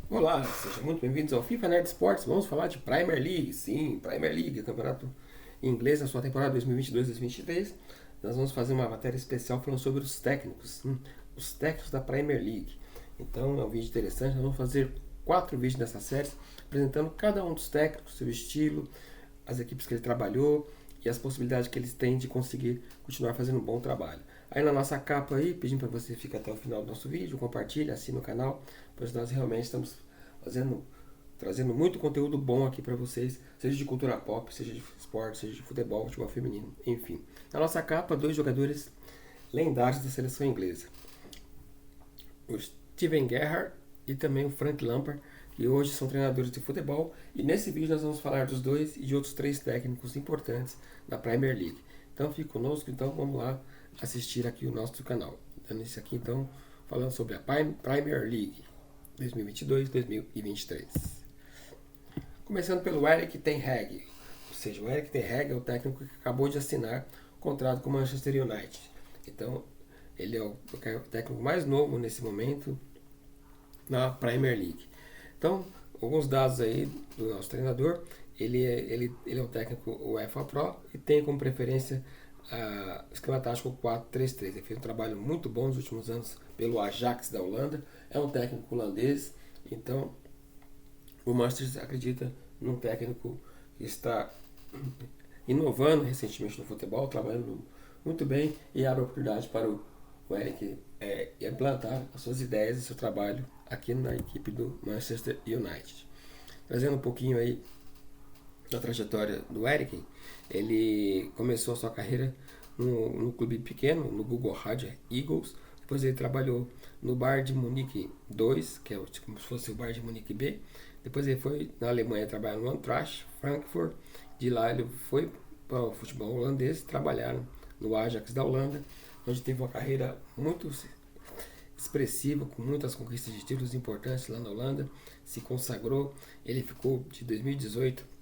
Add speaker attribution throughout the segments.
Speaker 1: Olá, sejam muito bem-vindos ao FIFA Nerd Sports. Vamos falar de Premier League. Sim, Premier League, campeonato inglês na sua temporada 2022-2023. Nós vamos fazer uma matéria especial falando sobre os técnicos, os técnicos da Premier League. Então é um vídeo interessante. Nós vamos fazer 4 vídeos dessa série apresentando cada um dos técnicos, seu estilo, as equipes que ele trabalhou e as possibilidades que eles têm de conseguir continuar fazendo um bom trabalho. Aí na nossa capa aí, pedindo para você ficar até o final do nosso vídeo, compartilhe, assine o canal, pois nós realmente estamos trazendo muito conteúdo bom aqui para vocês, seja de cultura pop, seja de esporte, seja de futebol feminino, enfim. Na nossa capa, 2 jogadores lendários da seleção inglesa, o Steven Gerrard e também o Frank Lampard, que hoje são treinadores de futebol. E nesse vídeo nós vamos falar dos dois e de outros 3 técnicos importantes da Premier League. Então fique conosco, então vamos lá assistir aqui o nosso canal. Dando isso aqui então, falando sobre a Premier League 2022-2023. Começando pelo Erik ten Hag. Ou seja, o Erik ten Hag é o técnico que acabou de assinar contrato com o Manchester United. Então, ele é o técnico mais novo nesse momento na Premier League. Então, alguns dados aí do nosso treinador. Ele é um técnico UEFA Pro e tem como preferência o esquema tático 4-3-3. Ele fez um trabalho muito bom nos últimos anos pelo Ajax da Holanda. É um técnico holandês, então o Manchester acredita num técnico que está inovando recentemente no futebol, trabalhando muito bem e abre a oportunidade para o Eric implantar as suas ideias e seu trabalho aqui na equipe do Manchester United. Trazendo um pouquinho aí da trajetória do Eric, ele começou a sua carreira no clube pequeno, no Google Rádio Eagles. Depois ele trabalhou no Bayern de Munique 2, que é como se fosse o Bayern de Munique B. Depois ele foi na Alemanha trabalhar no Eintracht Frankfurt. De lá ele foi para o futebol holandês, trabalhar no Ajax da Holanda, onde teve uma carreira muito expressiva, com muitas conquistas de títulos importantes lá na Holanda. Se consagrou, ele ficou de 2018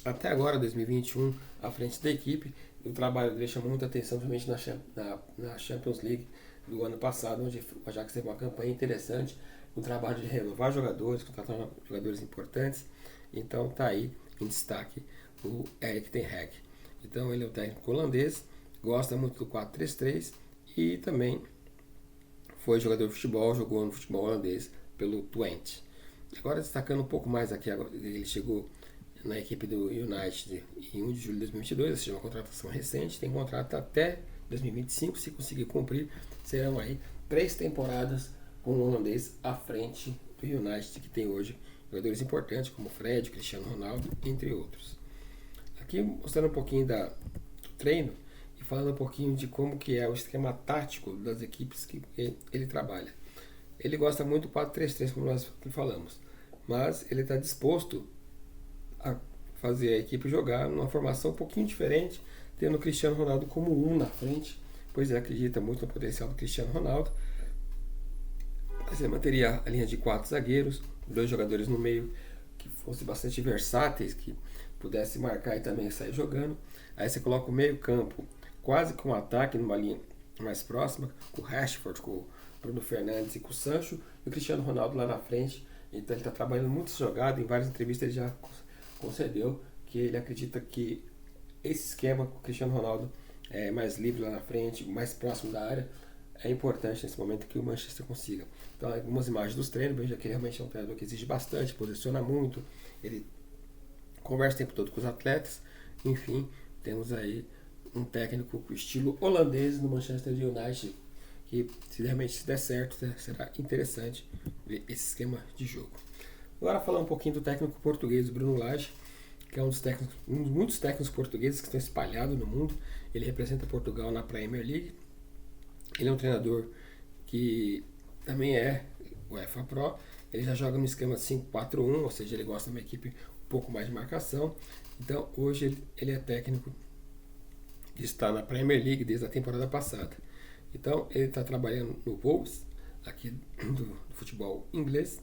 Speaker 1: até agora, 2021, à frente da equipe. O trabalho dele chamou muita atenção, principalmente na Champions League do ano passado, onde o Ajax teve uma campanha interessante, um trabalho de renovar jogadores, contratar jogadores importantes. Então tá aí em destaque o Erik ten Hag. Então ele é um técnico holandês, gosta muito do 4-3-3 e também foi jogador de futebol, jogou no futebol holandês pelo Twente. Agora destacando um pouco mais aqui, ele chegou na equipe do United em 1 de julho de 2022, ou seja, uma contratação recente, tem contrato até 2025, se conseguir cumprir, serão aí 3 temporadas com o holandês à frente do United, que tem hoje jogadores importantes como Fred, Cristiano Ronaldo, entre outros. Aqui mostrando um pouquinho do treino e falando um pouquinho de como que é o esquema tático das equipes que ele trabalha. Ele gosta muito do 4-3-3, como nós falamos, mas ele está disposto a fazer a equipe jogar numa formação um pouquinho diferente, tendo o Cristiano Ronaldo como na frente, pois ele acredita muito no potencial do Cristiano Ronaldo. Você manteria a linha de 4 zagueiros, 2 jogadores no meio que fossem bastante versáteis, que pudesse marcar e também sair jogando. Aí você coloca o meio campo quase com um ataque numa linha mais próxima, com o Rashford, com o Bruno Fernandes e com o Sancho, e o Cristiano Ronaldo lá na frente. Então ele está trabalhando muito jogado, em várias entrevistas ele já concedeu que ele acredita que esse esquema com o Cristiano Ronaldo é mais livre lá na frente, mais próximo da área, é importante nesse momento que o Manchester consiga. Então, algumas imagens dos treinos, veja que ele realmente é um treinador que exige bastante, posiciona muito, ele conversa o tempo todo com os atletas. Enfim, temos aí um técnico com estilo holandês no Manchester United, que se realmente der certo, será interessante ver esse esquema de jogo. Agora falar um pouquinho do técnico português, Bruno Lage, que é um dos muitos técnicos portugueses que estão espalhados no mundo. Ele representa Portugal na Premier League. Ele é um treinador que também é UEFA Pro. Ele já joga no esquema 5-4-1, ou seja, ele gosta de uma equipe um pouco mais de marcação. Então, hoje ele é técnico que está na Premier League desde a temporada passada. Então, ele está trabalhando no Wolves, aqui do futebol inglês.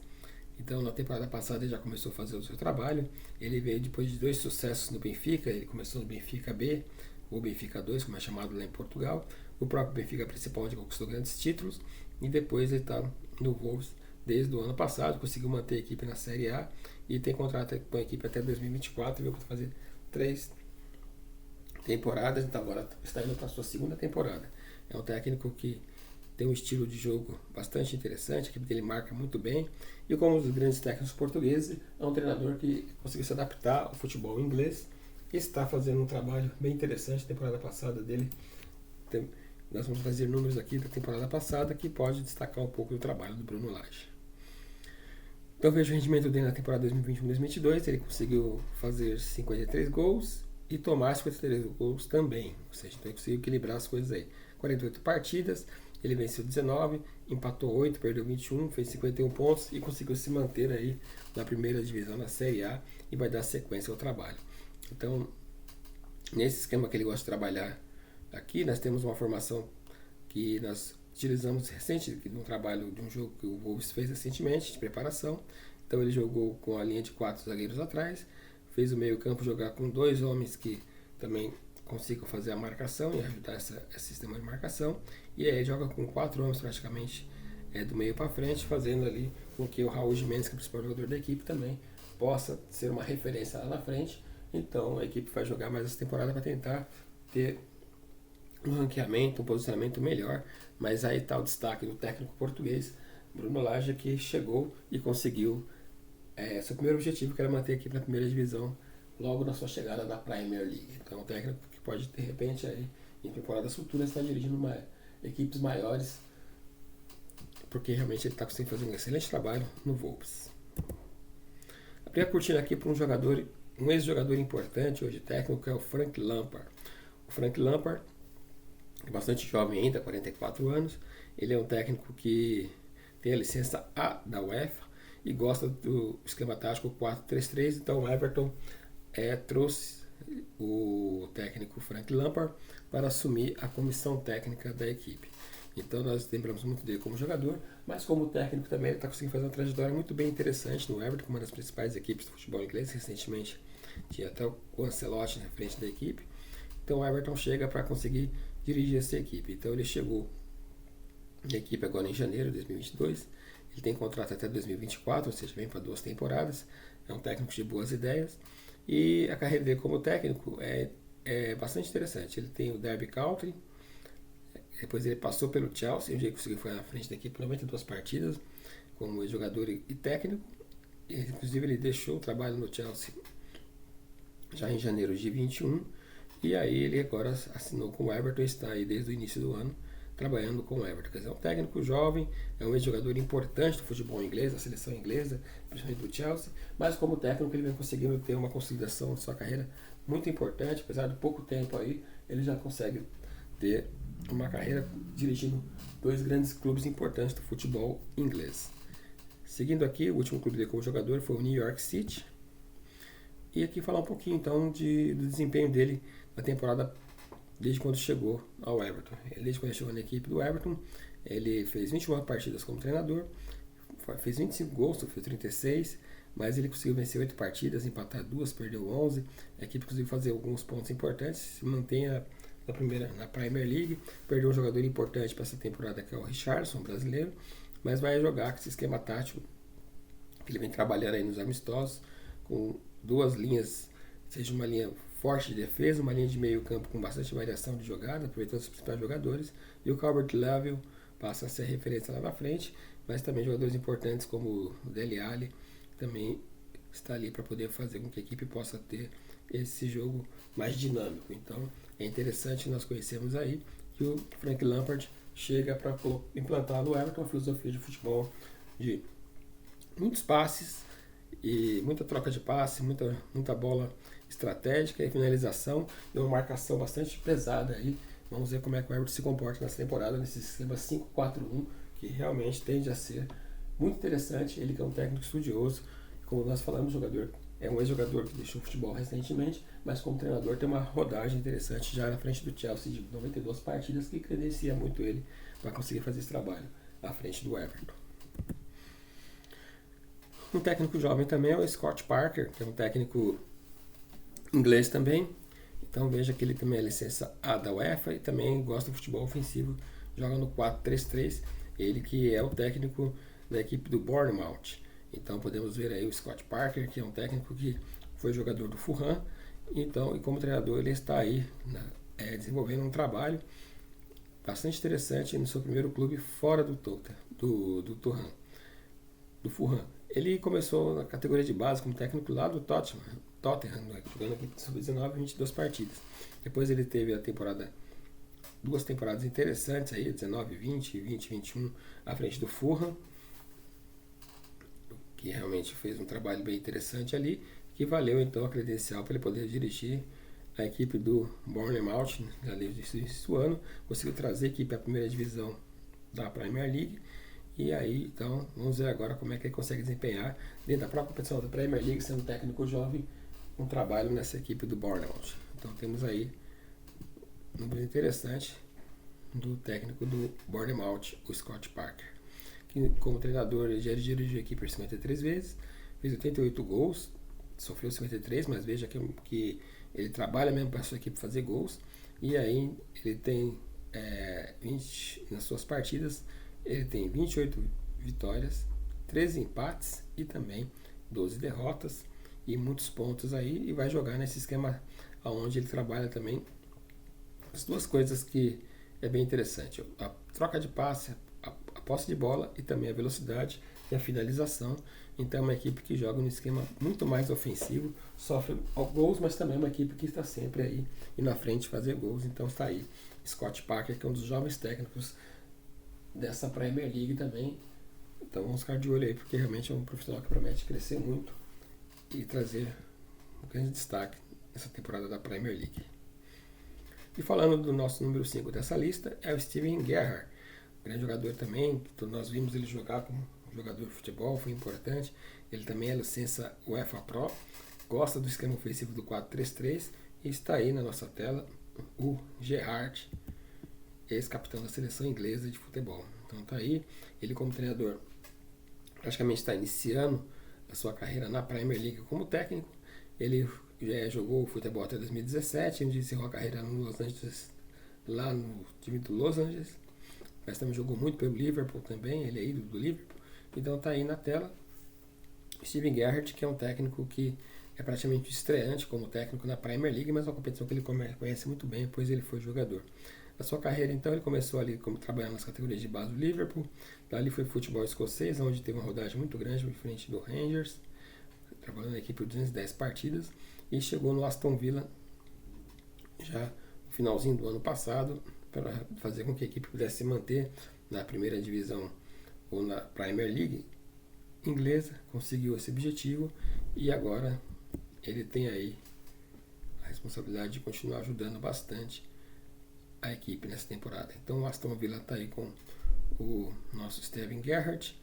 Speaker 1: Então, na temporada passada ele já começou a fazer o seu trabalho. Ele veio depois de 2 sucessos no Benfica. Ele começou no Benfica B, ou Benfica 2, como é chamado lá em Portugal. O próprio Benfica principal, onde conquistou grandes títulos. E depois ele está no Wolves desde o ano passado, conseguiu manter a equipe na Série A e tem contrato com a equipe até 2024, veio para fazer 3 temporadas, então agora está indo para a sua segunda temporada. É um técnico que tem um estilo de jogo bastante interessante, a equipe dele marca muito bem, e como um dos grandes técnicos portugueses, é um treinador que conseguiu se adaptar ao futebol inglês e está fazendo um trabalho bem interessante. A temporada passada dele, nós vamos trazer números aqui da temporada passada que pode destacar um pouco do trabalho do Bruno Lage. Então vejo o rendimento dele na temporada 2021-2022, ele conseguiu fazer 53 gols e tomar 53 gols também, ou seja, então ele conseguiu equilibrar as coisas aí. 48 partidas, ele venceu 19, empatou 8, perdeu 21, fez 51 pontos e conseguiu se manter aí na primeira divisão, na Série A, e vai dar sequência ao trabalho. Então, nesse esquema que ele gosta de trabalhar aqui, nós temos uma formação que nós utilizamos recente, de um trabalho de um jogo que o Wolves fez recentemente, de preparação. Então ele jogou com a linha de 4 zagueiros atrás, fez o meio campo jogar com 2 homens que também consigam fazer a marcação e ajudar esse sistema de marcação, e aí joga com 4 homens praticamente do meio para frente, fazendo ali com que o Raul Jimenez, que é o principal jogador da equipe, também possa ser uma referência lá na frente. Então a equipe vai jogar mais essa temporada para tentar ter um ranqueamento, um posicionamento melhor, mas aí está o destaque do técnico português, Bruno Lage, que chegou e conseguiu seu primeiro objetivo, que era manter a equipe na primeira divisão logo na sua chegada na Premier League. Então é um técnico que pode, de repente, aí, em temporadas futuras, estar dirigindo equipes maiores, porque realmente ele está conseguindo fazer um excelente trabalho no Wolves. Abri a cortina aqui para um ex-jogador importante, hoje técnico, que é o Frank Lampard. O Frank Lampard é bastante jovem ainda, 44 anos. Ele é um técnico que tem a licença A da UEFA e gosta do esquema tático 4-3-3. Então o Everton trouxe o técnico Frank Lampard para assumir a comissão técnica da equipe. Então nós lembramos muito dele como jogador, mas como técnico também ele está conseguindo fazer uma trajetória muito bem interessante no Everton, uma das principais equipes do futebol inglês. Recentemente tinha até o Ancelotti na frente da equipe. Então o Everton chega para conseguir dirigir essa equipe. Então ele chegou na equipe agora em janeiro de 2022. Ele tem contrato até 2024, ou seja, vem para 2 temporadas. É um técnico de boas ideias. E a carreira dele como técnico é bastante interessante. Ele tem o Derby County, depois ele passou pelo Chelsea, onde ele conseguiu ficar na frente da equipe 92 partidas como jogador e técnico. E, inclusive ele deixou o trabalho no Chelsea já em janeiro de 21. E aí ele agora assinou com o Everton e está aí desde o início do ano trabalhando com o Everton. Quer dizer, é um técnico jovem, é um ex-jogador importante do futebol inglês, da seleção inglesa, principalmente do Chelsea, mas como técnico ele vem conseguindo ter uma consolidação de sua carreira muito importante. Apesar de pouco tempo aí, ele já consegue ter uma carreira dirigindo 2 grandes clubes importantes do futebol inglês. Seguindo aqui, o último clube dele como jogador foi o New York City. E aqui falar um pouquinho então do desempenho dele na temporada desde quando chegou ao Everton. Desde quando ele chegou na equipe do Everton, ele fez 21 partidas como treinador, fez 25 gols, fez 36, mas ele conseguiu vencer 8 partidas, empatar 2, perdeu 11. A equipe conseguiu fazer alguns pontos importantes, se mantém na Premier League. Perdeu um jogador importante para essa temporada, que é o Richarlison, brasileiro, mas vai jogar com esse esquema tático que ele vem trabalhando aí nos amistosos, com 2 linhas, seja uma linha forte de defesa, uma linha de meio campo com bastante variação de jogada, aproveitando os principais jogadores, e o Calvert-Lewin passa a ser referência lá na frente, mas também jogadores importantes como o Dele Alli também está ali para poder fazer com que a equipe possa ter esse jogo mais dinâmico. Então é interessante nós conhecermos aí que o Frank Lampard chega para implantar no Everton uma filosofia de futebol de muitos passes e muita troca de passe, muita bola estratégica e finalização, e uma marcação bastante pesada aí. Vamos ver como é que o Everton se comporta nessa temporada, nesse esquema 5-4-1, que realmente tende a ser muito interessante. Ele que é um técnico estudioso, como nós falamos, o jogador é um ex-jogador que deixou o futebol recentemente, mas como treinador tem uma rodagem interessante já na frente do Chelsea de 92 partidas, que credencia muito ele para conseguir fazer esse trabalho à frente do Everton. Um técnico jovem também é o Scott Parker, que é um técnico inglês também. Então veja que ele também é licença A da UEFA e também gosta do futebol ofensivo, joga no 4-3-3. Ele que é o técnico da equipe do Bournemouth. Então podemos ver aí o Scott Parker, que é um técnico que foi jogador do Fulham, então, e como treinador ele está aí desenvolvendo um trabalho bastante interessante no seu primeiro clube fora do Fulham. Ele começou na categoria de base como técnico lá do Tottenham, jogando aqui sub-19 em 22 partidas. Depois ele teve duas temporadas interessantes aí, 19-20 e 20-21 à frente do Fulham, que realmente fez um trabalho bem interessante ali, que valeu então a credencial para ele poder dirigir a equipe do Bournemouth ali do ano, conseguiu trazer a equipe à primeira divisão da Premier League. E aí, então, vamos ver agora como é que ele consegue desempenhar dentro da própria competição da Premier League, sendo técnico jovem, um trabalho nessa equipe do Bournemouth. Então temos aí um número interessante do técnico do Bournemouth, o Scott Parker, que como treinador ele já dirigiu a equipe por 53 vezes, fez 88 gols, sofreu 53, mas veja que ele trabalha mesmo para a sua equipe fazer gols. E aí ele tem 20 nas suas partidas, ele tem 28 vitórias, 13 empates e também 12 derrotas e muitos pontos aí, e vai jogar nesse esquema onde ele trabalha também as duas coisas que é bem interessante: a troca de passe, a posse de bola e também a velocidade e a finalização. Então é uma equipe que joga um esquema muito mais ofensivo, sofre gols, mas também é uma equipe que está sempre aí e na frente fazer gols. Então está aí Scott Parker, que é um dos jovens técnicos dessa Premier League também. Então vamos ficar de olho aí, porque realmente é um profissional que promete crescer muito e trazer um grande destaque nessa temporada da Premier League. E falando do nosso número 5 dessa lista, é o Steven Gerrard, grande jogador também, que nós vimos ele jogar como jogador de futebol, foi importante. Ele também é licença UEFA Pro, gosta do esquema ofensivo do 4-3-3 e está aí na nossa tela o Gerrard, ex-capitão da seleção inglesa de futebol. Então está aí, ele como treinador praticamente está iniciando a sua carreira na Premier League como técnico. Ele já jogou futebol até 2017, onde encerrou a carreira no Los Angeles, lá no time do Los Angeles, mas também jogou muito pelo Liverpool também, ele é ídolo do Liverpool. Então está aí na tela Steven Gerrard, que é um técnico que é praticamente estreante como técnico na Premier League, mas é uma competição que ele conhece muito bem, pois ele foi jogador. Na sua carreira, então, ele começou ali trabalhando nas categorias de base do Liverpool, dali foi futebol escocês, onde teve uma rodagem muito grande frente do Rangers, trabalhando na equipe de 210 partidas, e chegou no Aston Villa já no finalzinho do ano passado, para fazer com que a equipe pudesse se manter na primeira divisão ou na Premier League inglesa. Conseguiu esse objetivo e agora ele tem aí a responsabilidade de continuar ajudando bastante a equipe nessa temporada. Então o Aston Villa está aí com o nosso Steven Gerrard,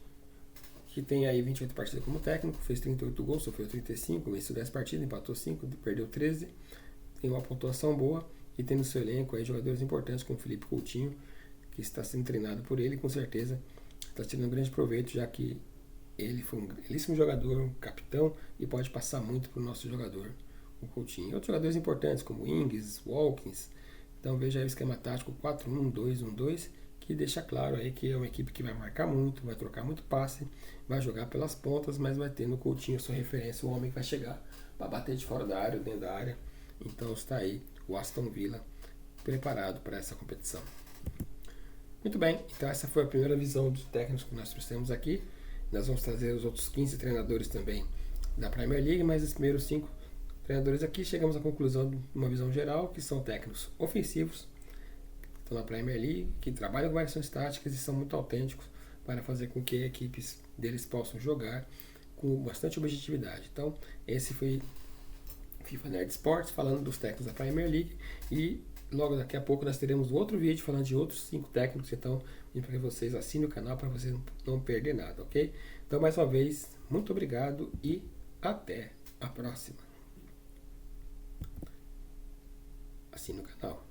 Speaker 1: que tem aí 28 partidas como técnico, fez 38 gols, sofreu 35, venceu 10 partidas, empatou 5, perdeu 13, tem uma pontuação boa e tem no seu elenco aí jogadores importantes como Felipe Coutinho, que está sendo treinado por ele, e com certeza está tirando um grande proveito, já que ele foi um belíssimo jogador, um capitão, e pode passar muito para o nosso jogador, o Coutinho. E outros jogadores importantes como Ings, Watkins. Então veja aí o esquema tático 4-1-2-1-2, que deixa claro aí que é uma equipe que vai marcar muito, vai trocar muito passe, vai jogar pelas pontas, mas vai ter no Coutinho sua referência, o homem que vai chegar para bater de fora da área, dentro da área. Então está aí o Aston Villa preparado para essa competição. Muito bem, então essa foi a primeira visão dos técnicos que nós trouxemos aqui. Nós vamos trazer os outros 15 treinadores também da Premier League, mas os primeiros 5 treinadores aqui chegamos à conclusão de uma visão geral, que são técnicos ofensivos, que estão na Premier League, que trabalham com variações táticas e são muito autênticos para fazer com que equipes deles possam jogar com bastante objetividade. Então, esse foi FIFA Nerd Sports, falando dos técnicos da Premier League, e logo daqui a pouco nós teremos outro vídeo falando de outros 5 técnicos, então para que vocês assinem o canal para vocês não perder nada, ok? Então, mais uma vez, muito obrigado e até a próxima. Assine o canal.